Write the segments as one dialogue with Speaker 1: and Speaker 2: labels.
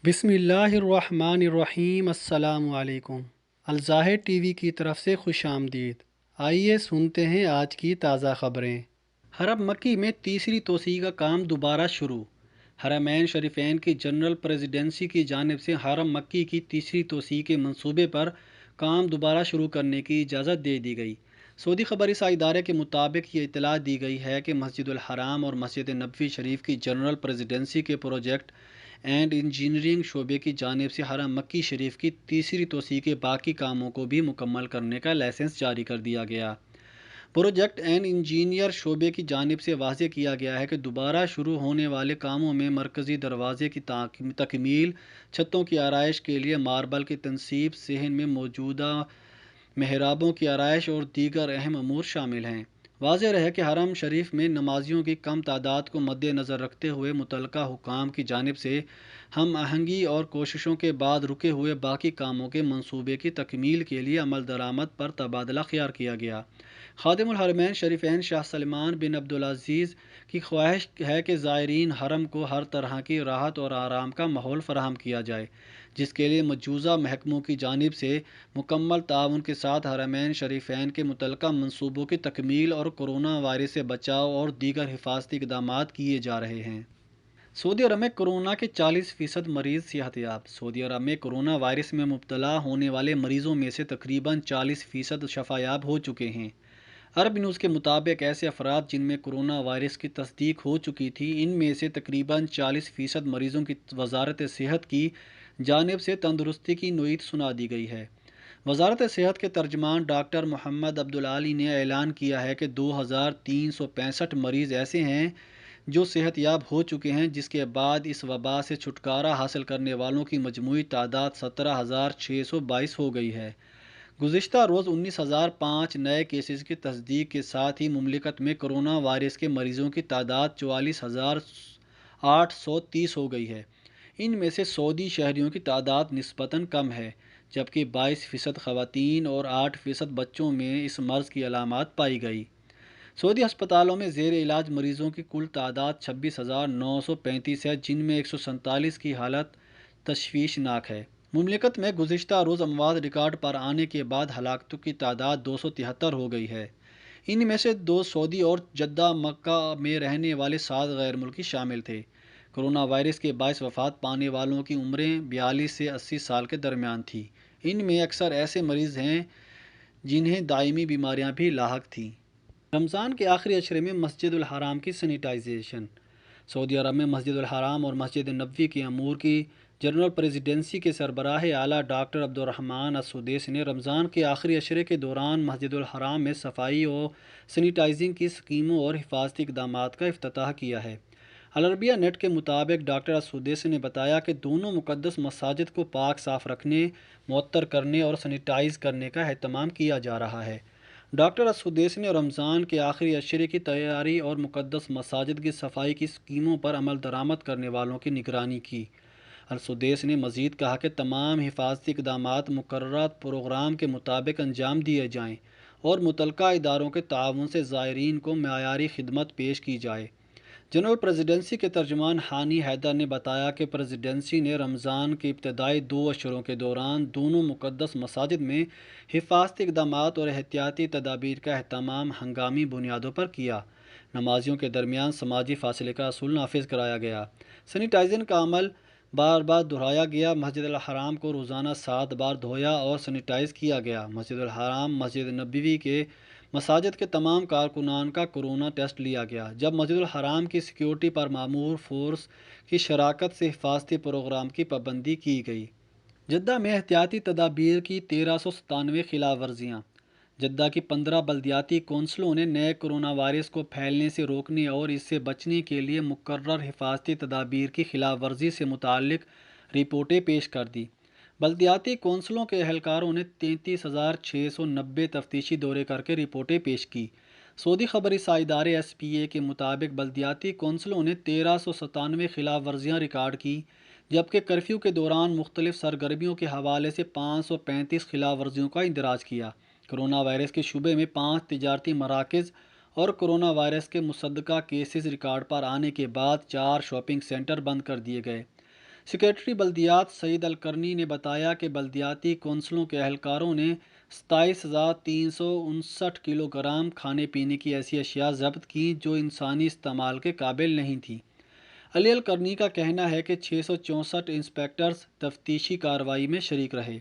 Speaker 1: بسم اللہ الرحمن الرحیم۔ السلام علیکم۔ الظاہر ٹی وی کی طرف سے خوش آمدید۔ آئیے سنتے ہیں آج کی تازہ خبریں۔ حرم مکی میں تیسری توسیع کا کام دوبارہ شروع۔ حرمین شریفین کی جنرل پریزیڈنسی کی جانب سے حرم مکی کی تیسری توسیع کے منصوبے پر کام دوبارہ شروع کرنے کی اجازت دے دی گئی۔ سعودی خبر رساں ادارے کے مطابق یہ اطلاع دی گئی ہے کہ مسجد الحرام اور مسجد نبوی شریف کی جنرل پریزیڈنسی کے پروجیکٹ اینڈ انجینئرنگ شعبے کی جانب سے حرم مکی شریف کی تیسری توسیع کے باقی کاموں کو بھی مکمل کرنے کا لائسنس جاری کر دیا گیا۔ پروجیکٹ اینڈ انجینئر شعبے کی جانب سے واضح کیا گیا ہے کہ دوبارہ شروع ہونے والے کاموں میں مرکزی دروازے کی تکمیل، چھتوں کی آرائش کے لیے ماربل کی تنصیب، صحن میں موجودہ محرابوں کی آرائش اور دیگر اہم امور شامل ہیں۔ واضح رہے کہ حرم شریف میں نمازیوں کی کم تعداد کو مد نظر رکھتے ہوئے متعلقہ حکام کی جانب سے ہم آہنگی اور کوششوں کے بعد رکے ہوئے باقی کاموں کے منصوبے کی تکمیل کے لیے عمل درآمد پر تبادلہ خیال کیا گیا۔ خادم الحرمین شریفین شاہ سلمان بن عبدالعزیز کی خواہش ہے کہ زائرین حرم کو ہر طرح کی راحت اور آرام کا ماحول فراہم کیا جائے، جس کے لیے مجوزہ محکموں کی جانب سے مکمل تعاون کے ساتھ حرمین شریفین کے متعلقہ منصوبوں کی تکمیل اور کورونا وائرس سے بچاؤ اور دیگر حفاظتی اقدامات کیے جا رہے ہیں۔ سعودی عرب میں کورونا کے 40% مریض صحت یاب۔ سعودی عرب میں کورونا وائرس میں مبتلا ہونے والے مریضوں میں سے تقریباً 40% شفا یاب ہو چکے ہیں۔ عرب نیوز کے مطابق ایسے افراد جن میں کورونا وائرس کی تصدیق ہو چکی تھی، ان میں سے تقریباً 40% مریضوں کی وزارت صحت کی جانب سے تندرستی کی نوعیت سنا دی گئی ہے۔ وزارت صحت کے ترجمان ڈاکٹر محمد عبدالعالی نے اعلان کیا ہے کہ 2365 مریض ایسے ہیں جو صحت یاب ہو چکے ہیں، جس کے بعد اس وبا سے چھٹکارا حاصل کرنے والوں کی مجموعی تعداد 17,622 ہو گئی ہے۔ گزشتہ روز 19,005 نئے کیسز کی تصدیق کے ساتھ ہی مملکت میں کورونا وائرس کے مریضوں کی تعداد 44,830 ہو گئی ہے۔ ان میں سے سعودی شہریوں کی تعداد نسبتاً کم ہے، جبکہ 22% خواتین اور 8% بچوں میں اس مرض کی علامات پائی گئی۔ سعودی ہسپتالوں میں زیر علاج مریضوں کی کل تعداد 26,935 ہے، جن میں 147 کی حالت تشویشناک ہے۔ مملکت میں گزشتہ روز اموات ریکارڈ پر آنے کے بعد ہلاکتوں کی تعداد 273 ہو گئی ہے۔ ان میں سے 2 سعودی اور جدہ مکہ میں رہنے والے 7 غیر ملکی شامل تھے۔ کورونا وائرس کے باعث وفات پانے والوں کی عمریں 42 سے 80 سال کے درمیان تھیں۔ ان میں اکثر ایسے مریض ہیں جنہیں دائمی بیماریاں بھی لاحق تھیں۔ رمضان کے آخری عشرے میں مسجد الحرام کی سینیٹائزیشن۔ سعودی عرب میں مسجد الحرام اور مسجد نبوی کے امور کی جنرل پریزیڈنسی کے سربراہ اعلیٰ ڈاکٹر عبدالرحمن السدیس نے رمضان کے آخری عشرے کے دوران مسجد الحرام میں صفائی و سینیٹائزنگ کی اسکیموں اور حفاظتی اقدامات کا افتتاح کیا ہے۔ العربیہ نیٹ کے مطابق ڈاکٹر السدیس نے بتایا کہ دونوں مقدس مساجد کو پاک صاف رکھنے، معطر کرنے اور سینیٹائز کرنے کا اہتمام کیا جا رہا ہے۔ ڈاکٹر السدیس نے رمضان کے آخری عشرے کی تیاری اور مقدس مساجد کی صفائی کی اسکیموں پر عمل درآمد کرنے والوں کی نگرانی کی۔ السدیس نے مزید کہا کہ تمام حفاظتی اقدامات مقررہ پروگرام کے مطابق انجام دیے جائیں اور متعلقہ اداروں کے تعاون سے زائرین کو معیاری خدمت پیش کی جائے۔ جنرل پریزیڈنسی کے ترجمان ہانی حیدر نے بتایا کہ پریزیڈنسی نے رمضان کے ابتدائی 2 اشروں کے دوران دونوں مقدس مساجد میں حفاظتی اقدامات اور احتیاطی تدابیر کا اہتمام ہنگامی بنیادوں پر کیا۔ نمازیوں کے درمیان سماجی فاصلے کا اصول نافذ کرایا گیا۔ سینیٹائزنگ کا عمل بار بار دہرایا گیا۔ مسجد الحرام کو روزانہ 7 بار دھویا اور سینیٹائز کیا گیا۔ مسجد الحرام، مسجد نبوی کے مساجد کے تمام کارکنان کا کورونا ٹیسٹ لیا گیا۔ جب مسجد الحرام کی سیکیورٹی پر مامور فورس کی شراکت سے حفاظتی پروگرام کی پابندی کی گئی۔ جدہ میں احتیاطی تدابیر کی 1397 خلاف ورزیاں۔ جدہ کی 15 بلدیاتی کونسلوں نے نئے کورونا وائرس کو پھیلنے سے روکنے اور اس سے بچنے کے لیے مقرر حفاظتی تدابیر کی خلاف ورزی سے متعلق رپورٹیں پیش کر دیں۔ بلدیاتی کونسلوں کے اہلکاروں نے 33,690 تفتیشی دورے کر کے رپورٹیں پیش کی۔ سعودی خبر رساں ادارے ایس پی اے کے مطابق بلدیاتی کونسلوں نے 1397 خلاف ورزیاں ریکارڈ کی، جبکہ کرفیو کے دوران مختلف سرگرمیوں کے حوالے سے 535 خلاف ورزیوں کا اندراج کیا۔ کورونا وائرس کے شبے میں 5 تجارتی مراکز اور کورونا وائرس کے مصدقہ کیسز ریکارڈ پر آنے کے بعد 4 شاپنگ سینٹر بند کر دیے گئے۔ سیکریٹری بلدیات سعید القرنی نے بتایا کہ بلدیاتی کونسلوں کے اہلکاروں نے 27,359 کلو گرام کھانے پینے کی ایسی اشیاء ضبط کیں جو انسانی استعمال کے قابل نہیں تھیں۔ علی القرنی کا کہنا ہے کہ 664 انسپیکٹرز تفتیشی کارروائی میں شریک رہے۔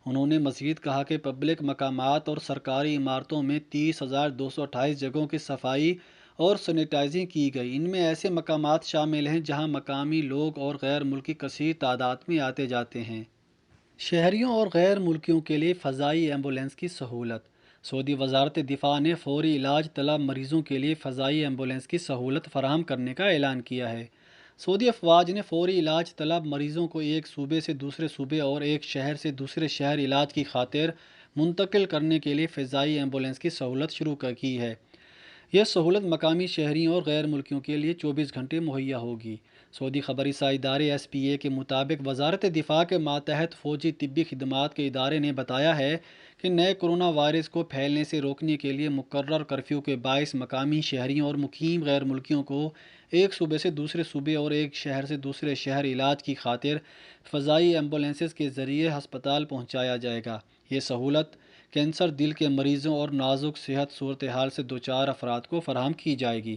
Speaker 1: انہوں نے مزید کہا کہ پبلک مقامات اور سرکاری عمارتوں میں 30,228 جگہوں کی صفائی اور سینیٹائزنگ کی گئی۔ ان میں ایسے مقامات شامل ہیں جہاں مقامی لوگ اور غیر ملکی کثیر تعداد میں آتے جاتے ہیں۔ شہریوں اور غیر ملکیوں کے لیے فضائی ایمبولینس کی سہولت۔ سعودی وزارت دفاع نے فوری علاج طلب مریضوں کے لیے فضائی ایمبولینس کی سہولت فراہم کرنے کا اعلان کیا ہے۔ سعودی افواج نے فوری علاج طلب مریضوں کو ایک صوبے سے دوسرے صوبے اور ایک شہر سے دوسرے شہر علاج کی خاطر منتقل کرنے کے لیے فضائی ایمبولینس کی سہولت شروع کی ہے۔ یہ سہولت مقامی شہریوں اور غیر ملکیوں کے لیے 24 گھنٹے مہیا ہوگی۔ سعودی خبری ادارے SPA کے مطابق وزارت دفاع کے ماتحت فوجی طبی خدمات کے ادارے نے بتایا ہے کہ نئے کرونا وائرس کو پھیلنے سے روکنے کے لیے مقرر کرفیو کے باعث مقامی شہریوں اور مقیم غیر ملکیوں کو ایک صوبے سے دوسرے صوبے اور ایک شہر سے دوسرے شہر علاج کی خاطر فضائی ایمبولینسز کے ذریعے ہسپتال پہنچایا جائے گا۔ یہ سہولت کینسر، دل کے مریضوں اور نازک صحت صورتحال سے دوچار افراد کو فراہم کی جائے گی۔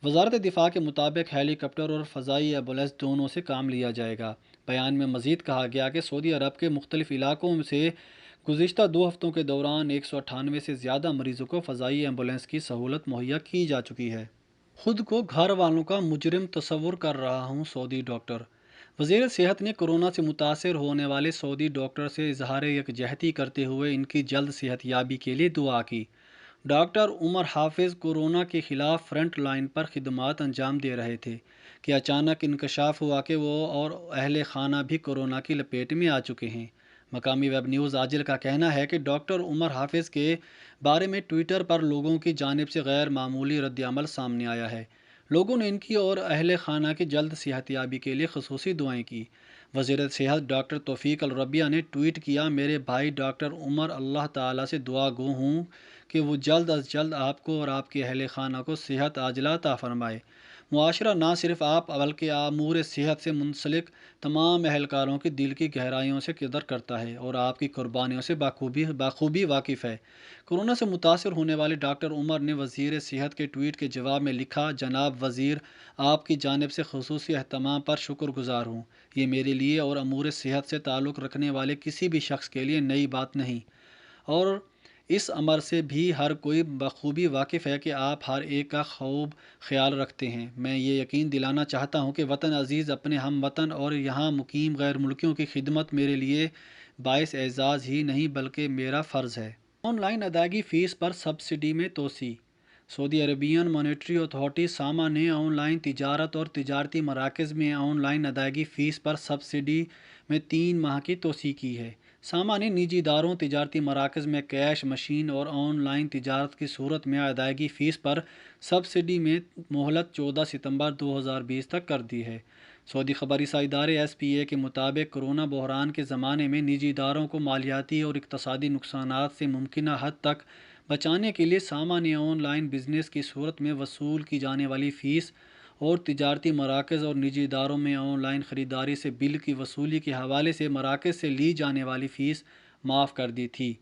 Speaker 1: وزارت دفاع کے مطابق ہیلی کاپٹر اور فضائی ایمبولینس دونوں سے کام لیا جائے گا۔ بیان میں مزید کہا گیا کہ سعودی عرب کے مختلف علاقوں سے گزشتہ 2 ہفتوں کے دوران 198 سے زیادہ مریضوں کو فضائی ایمبولینس کی سہولت مہیا کی جا چکی ہے۔ خود کو گھر والوں کا مجرم تصور کر رہا ہوں، سعودی ڈاکٹر۔ وزیر صحت نے کورونا سے متاثر ہونے والے سعودی ڈاکٹر سے اظہار یکجہتی کرتے ہوئے ان کی جلد صحت یابی کے لیے دعا کی۔ ڈاکٹر عمر حافظ کورونا کے خلاف فرنٹ لائن پر خدمات انجام دے رہے تھے کہ اچانک انکشاف ہوا کہ وہ اور اہل خانہ بھی کورونا کی لپیٹ میں آ چکے ہیں۔ مقامی ویب نیوز عاجل کا کہنا ہے کہ ڈاکٹر عمر حافظ کے بارے میں ٹویٹر پر لوگوں کی جانب سے غیر معمولی رد عمل سامنے آیا ہے۔ لوگوں نے ان کی اور اہل خانہ کی جلد صحت یابی کے لیے خصوصی دعائیں کی۔ وزیر صحت ڈاکٹر توفیق الربیہ نے ٹویٹ کیا، میرے بھائی ڈاکٹر عمر اللہ تعالیٰ سے دعا گو ہوں کہ وہ جلد از جلد آپ کو اور آپ کے اہل خانہ کو صحت عاجلہ عطا فرمائے۔ معاشرہ نہ صرف آپ بلکہ امور صحت سے منسلک تمام اہلکاروں کی دل کی گہرائیوں سے قدر کرتا ہے اور آپ کی قربانیوں سے بخوبی واقف ہے۔ کورونا سے متاثر ہونے والے ڈاکٹر عمر نے وزیر صحت کے ٹویٹ کے جواب میں لکھا، جناب وزیر، آپ کی جانب سے خصوصی اہتمام پر شکر گزار ہوں۔ یہ میرے لیے اور امور صحت سے تعلق رکھنے والے کسی بھی شخص کے لیے نئی بات نہیں، اور اس امر سے بھی ہر کوئی بخوبی واقف ہے کہ آپ ہر ایک کا خوب خیال رکھتے ہیں۔ میں یہ یقین دلانا چاہتا ہوں کہ وطن عزیز، اپنے ہم وطن اور یہاں مقیم غیر ملکیوں کی خدمت میرے لیے باعث اعزاز ہی نہیں بلکہ میرا فرض ہے۔ آن لائن ادائیگی فیس پر سبسڈی میں توسیع۔ سعودی عربین مانیٹری اتھارٹی ساما نے آن لائن تجارت اور تجارتی مراکز میں آن لائن ادائیگی فیس پر سبسڈی میں 3 ماہ کی توسیع کی ہے۔ ساما نے نجی اداروں، تجارتی مراکز میں کیش مشین اور آن لائن تجارت کی صورت میں ادائیگی فیس پر سبسڈی میں مہلت 14 ستمبر 2020 تک کر دی ہے۔ سعودی خبری ادارے SPA کے مطابق کورونا بحران کے زمانے میں نجی اداروں کو مالیاتی اور اقتصادی نقصانات سے ممکنہ حد تک بچانے کے لیے ساما نے آن لائن بزنس کی صورت میں وصول کی جانے والی فیس اور تجارتی مراکز اور نجی اداروں میں آن لائن خریداری سے بل کی وصولی کے حوالے سے مراکز سے لی جانے والی فیس معاف کر دی تھی۔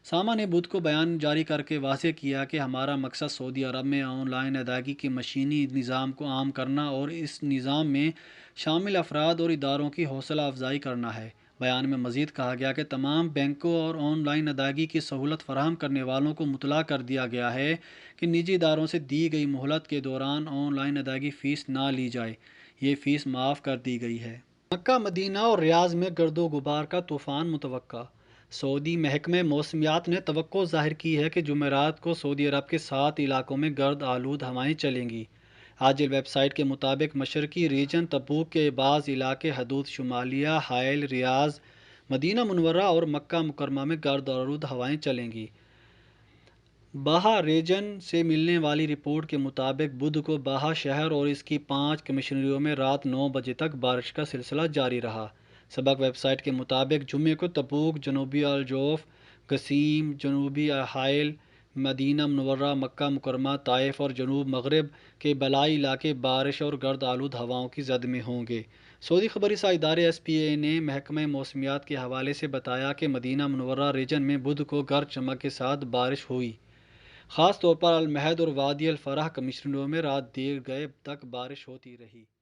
Speaker 1: ساما نے بدھ کو بیان جاری کر کے واضح کیا کہ ہمارا مقصد سعودی عرب میں آن لائن ادائیگی کے مشینی نظام کو عام کرنا اور اس نظام میں شامل افراد اور اداروں کی حوصلہ افزائی کرنا ہے۔ بیان میں مزید کہا گیا کہ تمام بینکوں اور آن لائن ادائیگی کی سہولت فراہم کرنے والوں کو مطلع کر دیا گیا ہے کہ نجی اداروں سے دی گئی مہلت کے دوران آن لائن ادائیگی فیس نہ لی جائے۔ یہ فیس معاف کر دی گئی ہے۔ مکہ مدینہ اور ریاض میں گرد و غبار کا طوفان متوقع۔ سعودی محکمہ موسمیات نے توقع ظاہر کی ہے کہ جمعرات کو سعودی عرب کے 7 علاقوں میں گرد آلود ہوائیں چلیں گی۔ عاجل ویب سائٹ کے مطابق مشرقی ریجن تبوک کے بعض علاقے، حدود شمالیہ، حائل، ریاض، مدینہ منورہ اور مکہ مکرمہ میں گرد آلود ہوائیں چلیں گی۔ باہا ریجن سے ملنے والی رپورٹ کے مطابق بدھ کو باہا شہر اور اس کی 5 کمشنریوں میں رات 9 بجے تک بارش کا سلسلہ جاری رہا۔ سبق ویب سائٹ کے مطابق جمعے کو تبوک، جنوبی الجوف، قصیم، جنوبی حائل، مدینہ منورہ، مکہ مکرمہ، طائف اور جنوب مغرب کے بالائی علاقے بارش اور گرد آلود ہواؤں کی زد میں ہوں گے۔ سعودی خبری سا ادارے SPA نے محکمہ موسمیات کے حوالے سے بتایا کہ مدینہ منورہ ریجن میں بدھ کو گرج چمک کے ساتھ بارش ہوئی۔ خاص طور پر المہد اور وادی الفرح کمشنریوں میں رات دیر گئے تک بارش ہوتی رہی۔